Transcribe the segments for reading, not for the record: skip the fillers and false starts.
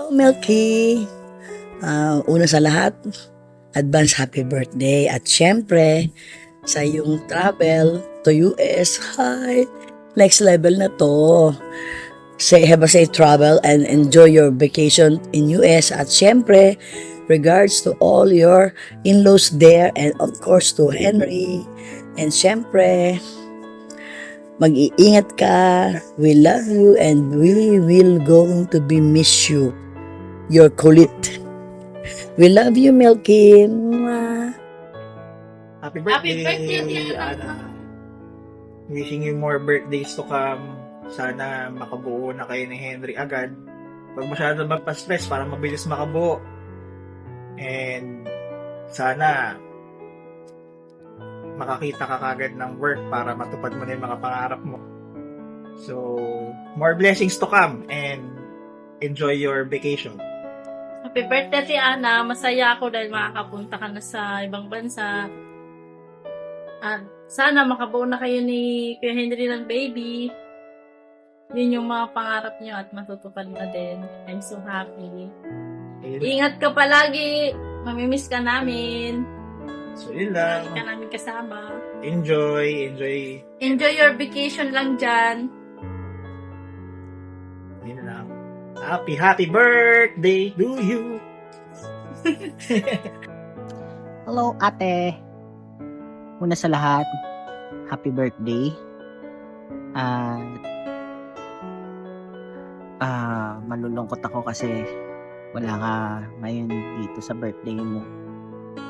Hello, Milky! Una sa lahat, advance happy birthday at syempre sa iyong travel to US. Hi! Next level na to. Have a safe travel and enjoy your vacation in US at syempre regards to all your in-laws there and of course to Henry. And syempre, mag-iingat ka. We love you and we will going to be miss you. Your kulit. We love you, Milky. Mwah. Happy Happy birthday, birthday, Ana. Wishing you more birthdays to come. Sana makabuo na kayo ni Henry agad. Pag masyado magpa-stress para mabilis makabuo. And sana makakita ka kagad ng work para matupad mo na yung mga pangarap mo. So, more blessings to come and enjoy your vacation. Happy birthday, Ate Ana. Masaya ako dahil makakapunta ka na sa ibang bansa. At sana makabuo na kayo ni Kuya Henry ng baby. Yun yung mga pangarap niyo at matutupad na din. I'm so happy. Ingat ka palagi. Mamimiss ka namin. So, yun lang. Lagi ka namin kasama. Enjoy. Enjoy your vacation lang dyan. Yun lang. Happy birthday to you. Hello, ate. Una sa lahat, happy birthday. Malulungkot ako kasi wala ka ngayon dito sa birthday mo.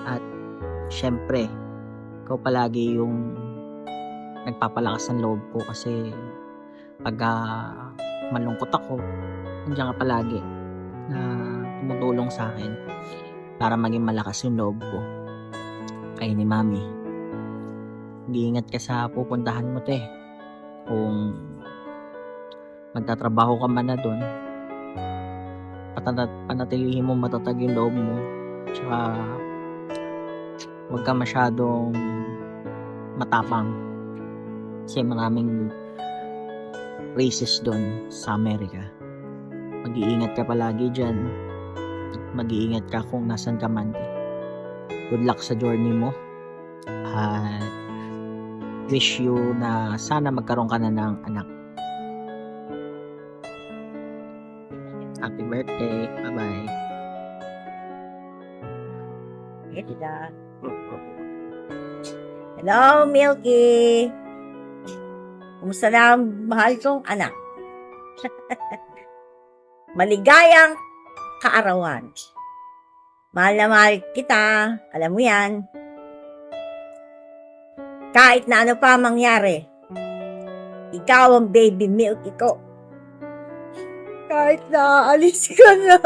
At syempre, ikaw palagi yung nagpapalakas ng loob ko kasi pag malungkot ako, nandiyan ka palagi na tumutulong sa akin para maging malakas yung loob ko. Kaya ni Mami, mag-iingat ka sa pupuntahan mo, te. Kung magtatrabaho ka man na doon, panatilihin mo matatag yung loob mo. Tsaka huwag ka masyadong matapang kasi maraming races doon sa Amerika. Mag-iingat ka palagi dyan. Mag-iingat ka kung nasan ka man. Good luck sa journey mo. At wish you na sana magkaroon ka na ng anak. Happy birthday. Bye-bye. Hello, Milky! Kumusta na ang mahal kong anak? Maligayang kaarawan. Mahal na mahal kita. Alam mo yan. Kahit na ano pa mangyari, ikaw ang baby Milky ko. Kahit na aalis ka na.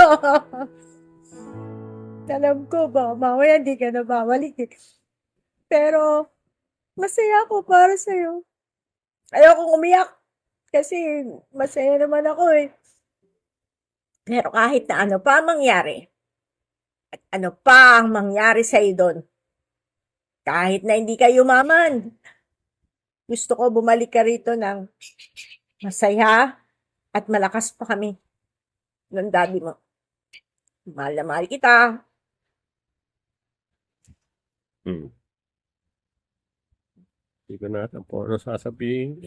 Alam ko ba, mamaya di ka na babalik eh. Pero, masaya ako para sa'yo. Ayokong umiyak. Kasi, masaya naman ako eh. Pero kahit na ano pa mangyari, at ano pa ang mangyari sa'yo doon, kahit na hindi ka yumaman, gusto ko bumalik ka rito ng masaya at malakas pa kami ng daddy mo. Mahal na mahal kita. Hindi ko na alam po ano sasabihin.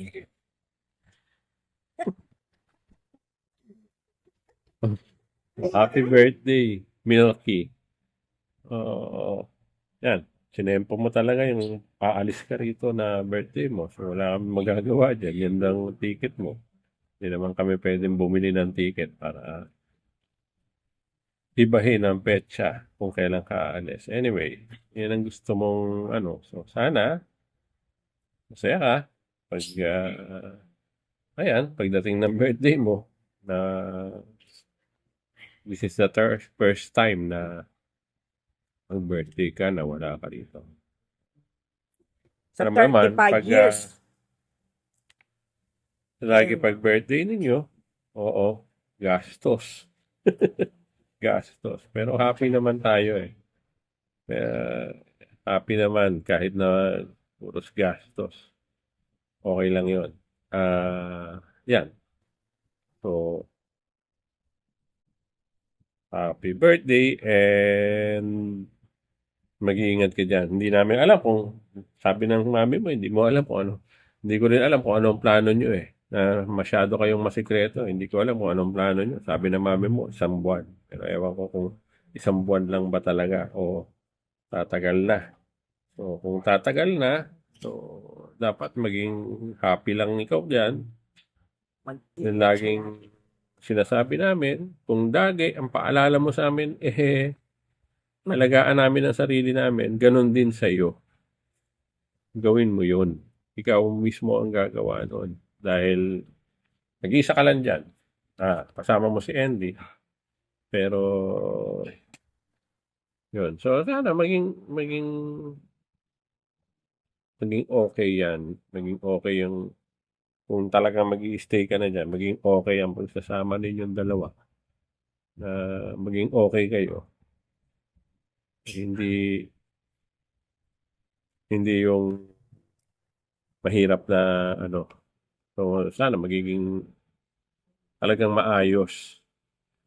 Happy birthday, Milky. Yan. Sinempo mo talaga yung aalis ka rito na birthday mo. So, wala kami magagawa dyan. Yan lang ticket mo. Hindi naman kami pwedeng bumili ng ticket para ibahin ang petsa kung kailan ka aalis. Anyway, yan ang gusto mong ano. So, sana masaya ka pag pagdating ng birthday mo na this is the first time na mag-birthday ka na wala ka rito. Sa Alam naman, 35 years. Lagi pag birthday ninyo, oo, gastos. Gastos. Pero happy naman tayo eh. Happy naman kahit na puros gastos. Okay lang yun. Yan. So, happy birthday and mag-iingat ka dyan. Hindi namin alam kung, sabi ng mami mo, hindi mo alam kung ano. Hindi ko rin alam kung anong plano nyo eh. Na masyado kayong masikreto. Hindi ko alam kung anong plano nyo. Sabi ng mami mo, 1 buwan. Pero ewan ko kung 1 buwan lang ba talaga o tatagal na. So, kung tatagal na, so, dapat maging happy lang ikaw dyan. Yung laging sinasabi namin, kung dagi, ang paalala mo sa amin, alagaan namin ang sarili namin, ganun din sa iyo. Gawin mo yun. Ikaw mismo ang gagawa noon. Dahil nag-iisa ka lang dyan. Kasama mo si Andy. Pero, yun. So, sana maging okay yan. Maging okay yung, kung talagang mag-i-stay ka na dyan, maging okay ang pagsasama ninyong dalawa. Na maging okay kayo. Hindi yung mahirap na ano. So, sana magiging talagang maayos.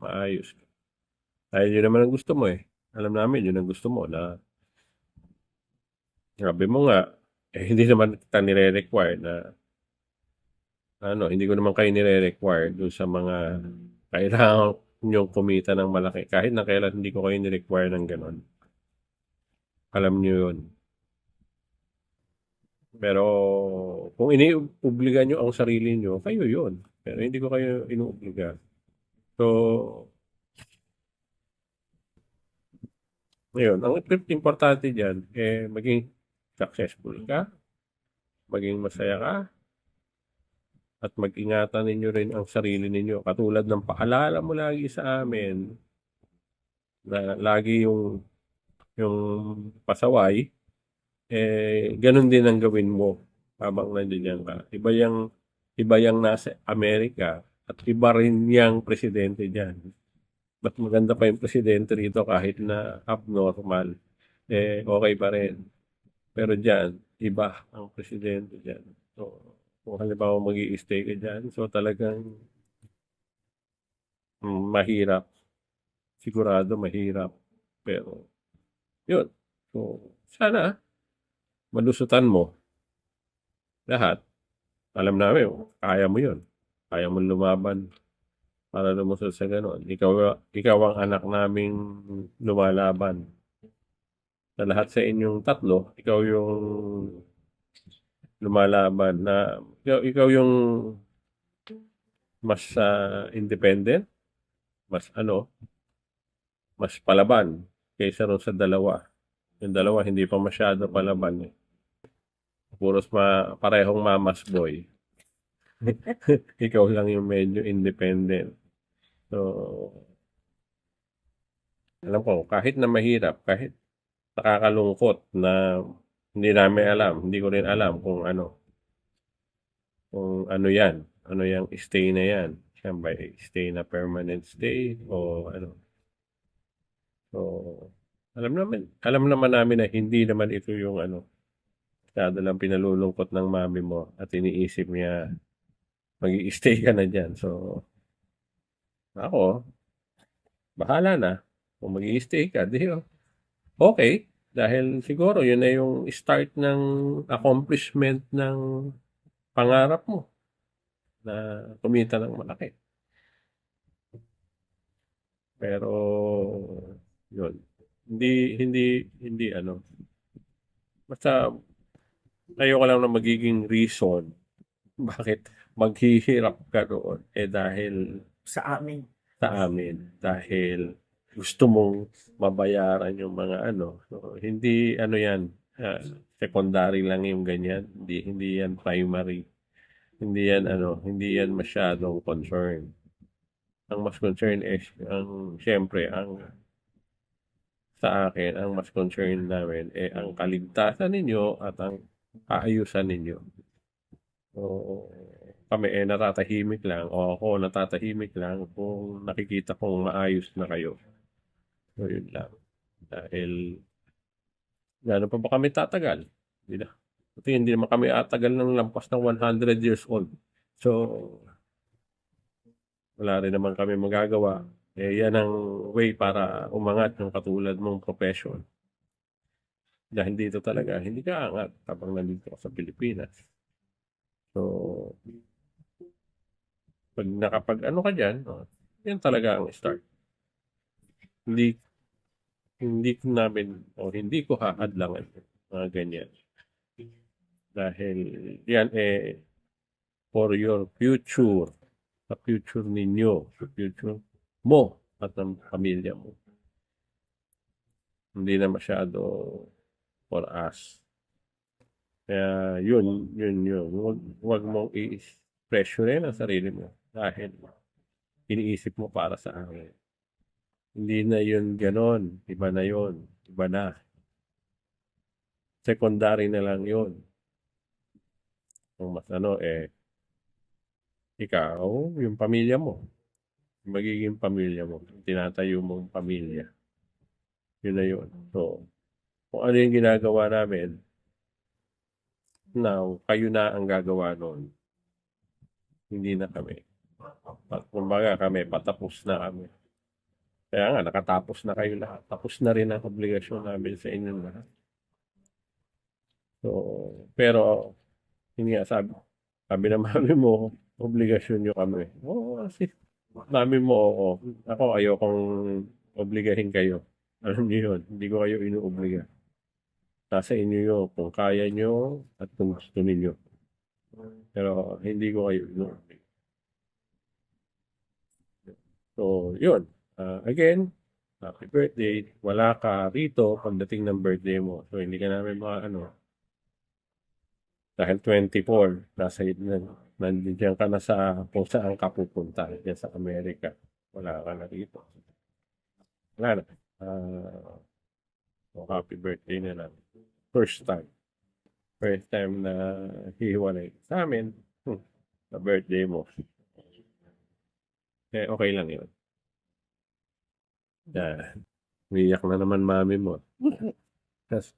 Maayos. Dahil yun naman ang gusto mo eh. Alam namin, yun ang gusto mo na sabi mo nga, hindi naman kita nire-require na hindi ko naman kayo nire-require doon sa mga kailangan nyong kumita ng malaki. Kahit na kailan hindi ko kayo nire-require ng ganon. Alam nyo yun. Pero kung iniuobliga nyo ang sarili nyo, kayo yun. Pero hindi ko kayo inuobliga. So, ngayon, ang importante dyan, maging successful ka, maging masaya ka, at mag-ingatan ninyo rin ang sarili ninyo. Katulad ng paalala mo lagi sa amin, na lagi yung pasaway, ganun din ang gawin mo habang nandiyan ka. Iba yung nasa Amerika at iba rin yung presidente dyan. Mas maganda pa yung presidente rito kahit na abnormal. Okay pa rin. Pero dyan, iba ang presidente dyan. So, kung halimbawa mag-i-stay ka dyan, so talagang mahirap. Sigurado mahirap. Pero, yun. So, sana, malusutan mo lahat. Alam namin, kaya mo yun. Kaya mo lumaban para lumusot sa ganon. Ikaw ang anak naming lumalaban. Sa lahat sa inyong tatlo, ikaw yung lumalaban na ikaw yung mas independent, mas palaban kaysa ron sa dalawa. Yung dalawa hindi pa masyado palaban eh. Puros parehong mama's boy. Ikaw lang yung medyo independent. So, alam ko, kahit na mahirap, kahit nakakalungkot na hindi namin alam, hindi ko rin alam kung yan. Ano yung stay na yan. Yan ba, stay na permanent stay o ano. So, alam naman namin na hindi naman ito yung masyado lang pinalulungkot ng mami mo at iniisip niya mag-i-stay ka na dyan. So, ako, bahala na. Kung mag-i-stay ka, okay. Dahil siguro yun na yung start ng accomplishment ng pangarap mo na kumita ng malaki. Pero, yun. Hindi basta ayoko lang na magiging reason bakit maghihirap ka doon dahil Sa amin. dahil gusto mong mabayaran yung mga so, hindi yan secondary lang yung ganyan, hindi yan primary, hindi yan masyadong concern. Ang mas concern is syempre sa akin ang mas concern namin ang kaligtasan ninyo at ang kaayusan ninyo. So, kami natatahimik lang o ako natatahimik lang kung nakikita kong maayos na kayo. So, yun lang. Dahil gano'n pa ba kami tatagal? Hindi naman kami atagal ng lampas ng 100 years old. So, wala rin naman kami magagawa. yan ang way para umangat yung katulad mong profession. Dahil dito talaga, hindi ka angat habang nandito ka sa Pilipinas. So, pag nakapag ano ka dyan, yan talaga ang start. Hindi hindi ko namin o hindi ko hahadlangan mga ganyan. Dahil yan for your future, sa future ninyo, sa future mo at ng pamilya mo. Hindi na masyado for us. Kaya yun. Huwag mong i-pressurein ang sarili mo dahil iniisip mo para sa akin. Hindi na yun ganon. Iba na yun. Iba na. Secondary na lang yun. Kung mas ikaw, yung pamilya mo. Yung magiging pamilya mo. Tinatayo mong pamilya. Yun na yun. So, kung ano yung ginagawa namin, now, kayo na ang gagawa nun. Hindi na kami. Kumbaga kami, patapos na kami. Kaya nga, nakatapos na kayo lahat. Tapos na rin ang obligasyon namin sa inyo lahat. So, pero, hindi nga, sabi na mami mo, obligasyon nyo kami. Oo, kasi, mami mo, ako ayokong obligahin kayo. Alam niyo yun, hindi ko kayo inuobliga. Nasa inyo yun, kung kaya nyo at kung gusto ninyo. Pero, hindi ko kayo inuobliga. So, yun. Again, happy birthday. Wala ka rito pagdating ng birthday mo. So, hindi ka namin dahil 24, nandiyan ka na sa kung saan ka pupunta. Diyan sa Amerika. Wala ka na rito. Wala na. So, happy birthday na lang. First time na hihiwalay sa amin. Sa birthday mo. Okay lang yun. Umiyak na naman mami mo. Tapos,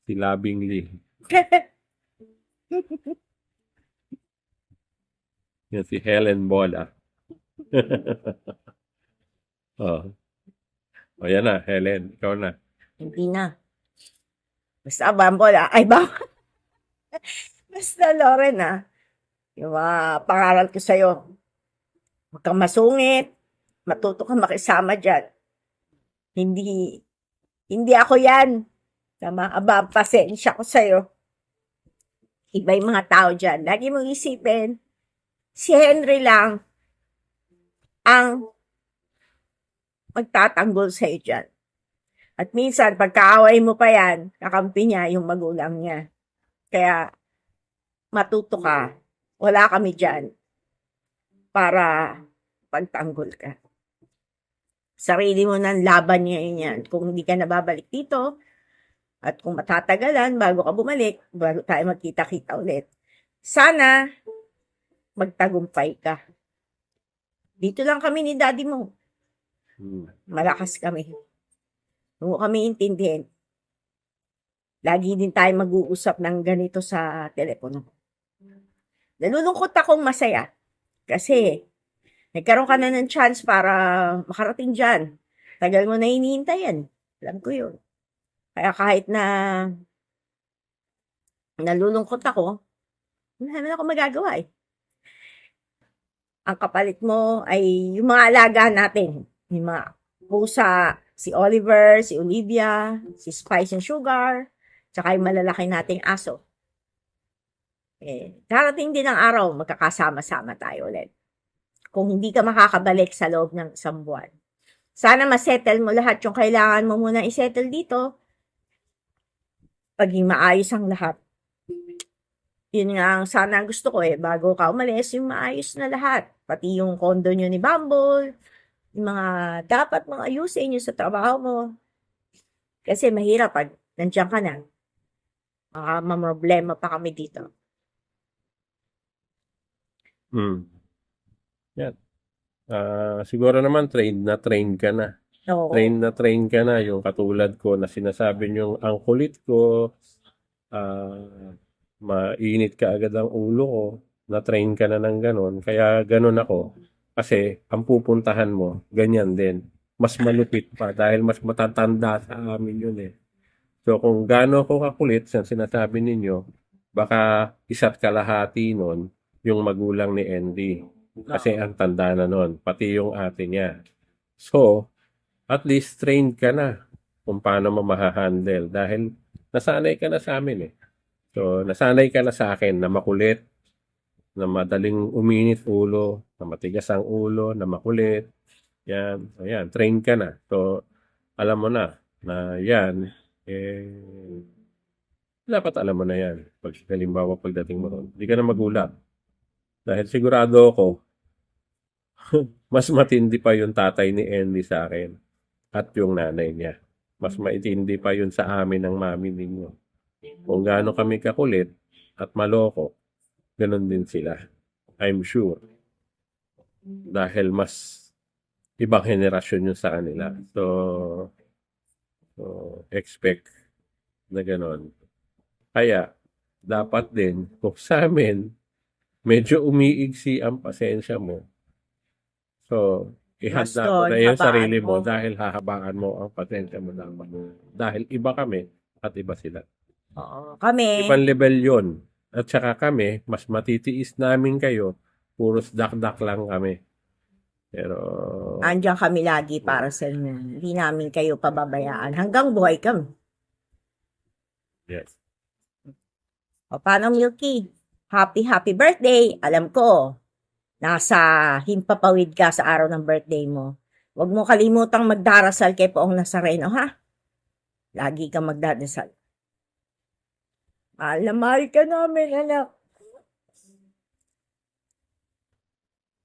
si Labingly. Yan si Helen Bola. Yan na, Helen. Ikaw na. Hindi na. Basta Bambol, ay ba? Basta Loren, yung mga pangaral ko sa'yo, huwag kang masungit, matuto kang makisama dyan. Hindi ako yan. Tama, pasensya ko sa'yo. Iba yung mga tao dyan. Lagi mong isipin, si Henry lang ang magtatanggol sa'yo dyan. At minsan, pagkaaway mo pa yan, kakampi niya yung magulang niya. Kaya, matuto ka. Wala kami dyan para pagtanggol ka. Sarili mo ng laban niya yan. Kung hindi ka nababalik dito, at kung matatagalan, bago ka bumalik, bago tayo magkita-kita ulit. Sana, magtagumpay ka. Dito lang kami ni daddy mo. Malakas kami. Huwag kami intindihin. Lagi din tayo mag-uusap ng ganito sa telepono. Nalulungkot akong masaya. Kasi, nagkaroon ka na ng chance para makarating dyan. Tagal mo na hinihintay yan. Alam ko yun. Kaya kahit na nalulungkot ako, wala naman ako magagawa eh. Ang kapalit mo ay yung mga alaga natin. Yung mga pusa, si Oliver, si Olivia, si Spice and Sugar, tsaka yung malalaki nating aso. Darating din ang araw, magkakasama-sama tayo ulit. Kung hindi ka makakabalik sa loob ng isang buwan. Sana masettle mo lahat yung kailangan mo muna isettle dito. Paging maayos ang lahat. Yun nga ang sana gusto ko bago ka umalis, yung maayos na lahat. Pati yung condo nyo ni Bumble, yung mga dapat mong ayusin nyo sa trabaho mo. Kasi mahirap pag nandiyan ka na. Problema pa kami dito. Yan. Siguro naman train ka na. Oo. Train ka na. Yung katulad ko na sinasabi nyo, ang kulit ko, mainit ka agad ang ulo ko, na-train ka na ng ganon. Kaya ganon ako. Kasi ang pupuntahan mo, ganyan din. Mas malupit pa dahil mas matatanda sa amin yun eh. So kung gaano ko kakulit sa sinasabi ninyo, baka isa't kalahati nun yung magulang ni Andy. Kasi ang tanda na nun, pati yung ate niya. So, at least trained ka na kung paano mo mahahandle dahil nasanay ka na sa amin eh. So, nasanay ka na sa akin na makulit, na madaling uminit ulo, na matigas ang ulo, na makulit. Yan, ayan, train ka na. So, alam mo na yan, eh, dapat alam mo na yan. Pag halimbawa pagdating mo ron, hindi ka na magulat. Dahil sigurado ako, mas matindi pa yung tatay ni Andy sa akin at yung nanay niya. Mas maitindi pa yun sa amin ng mami ninyo. Kung gaano kami kakulit at maloko, ganun din sila. I'm sure. Dahil mas ibang henerasyon yun sa kanila. So expect na ganun. Kaya, dapat din, kung sa amin, medyo umiigsi ang pasensya mo. So, ihanda mo na yung habaan sarili mo mo. dahil hahabaan mo ang pasensya mo dapat. Dahil iba kami at iba sila. Oo, kami. Ibang level yun. At saka kami, mas matitiis namin kayo, puros dakdak lang kami. Pero, Andiyan kami lagi para sa inyo. Hindi namin kayo pababayaan hanggang buhay kami. yes. O, paano, Milky? Happy birthday! Alam ko, nasa himpapawid ka sa araw ng birthday mo. Huwag mo kalimutang magdarasal kay Poong Nazareno, ha? Lagi kang magdadasal. Mahal na mahal ka namin, anak.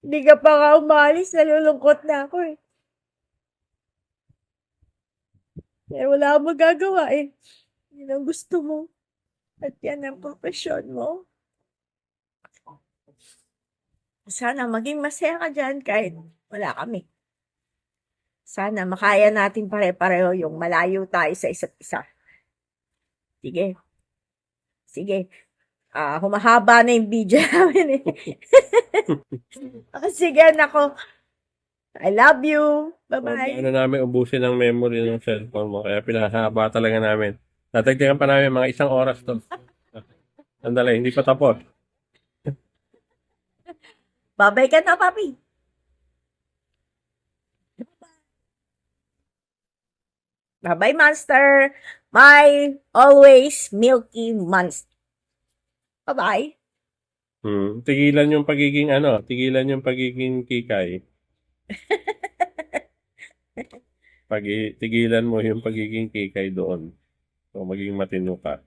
Hindi ka pa nga umalis, nalulungkot na ako eh. Eh, wala akong magagawa eh. Yan ang gusto mo. At yan ang profesyon mo. Sana maging masaya ka dyan kahit wala kami. Sana makaya natin pare-pareho yung malayo tayo sa isa't isa. Sige. Sige. Humahaba na yung video namin eh. Sige, nako. I love you. Bye-bye. Ano namin ubusin ang memory ng cellphone mo. Kaya pinahaba talaga namin. Tatagdagan pa namin mga 1 oras to. Sandali, hindi pa tapos. Bye-bye ka na, papi. Bye-bye, monster. My always milky monster. Bye-bye. Tigilan yung pagiging kikay. Tigilan mo yung pagiging kikay doon. So, maging matino ka.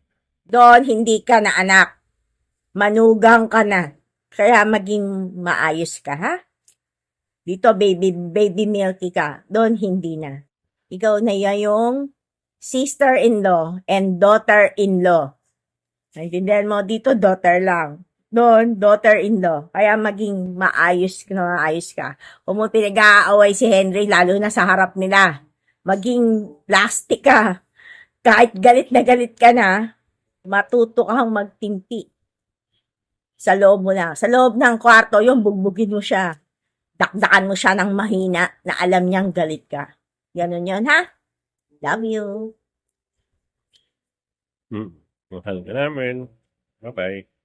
Doon, hindi ka na anak. Manugang ka na. Kaya maging maayos ka, ha? Dito, baby milky ka. Doon, hindi na. Ikaw na yung sister-in-law and daughter-in-law. Naintindihan mo? Dito, daughter lang. Doon, daughter-in-law. Kaya maging maayos ka. Kung mo pinag-aaway si Henry, lalo na sa harap nila. Maging plastic ka. Kahit galit na galit ka na, matuto kang magtimpi. Sa loob mo lang. Sa loob ng kwarto, yung bugbugin mo siya. Dakdakan mo siya ng mahina na alam niyang galit ka. Ganun yun, ha? Love you. Mahal ka namin. Bye-bye.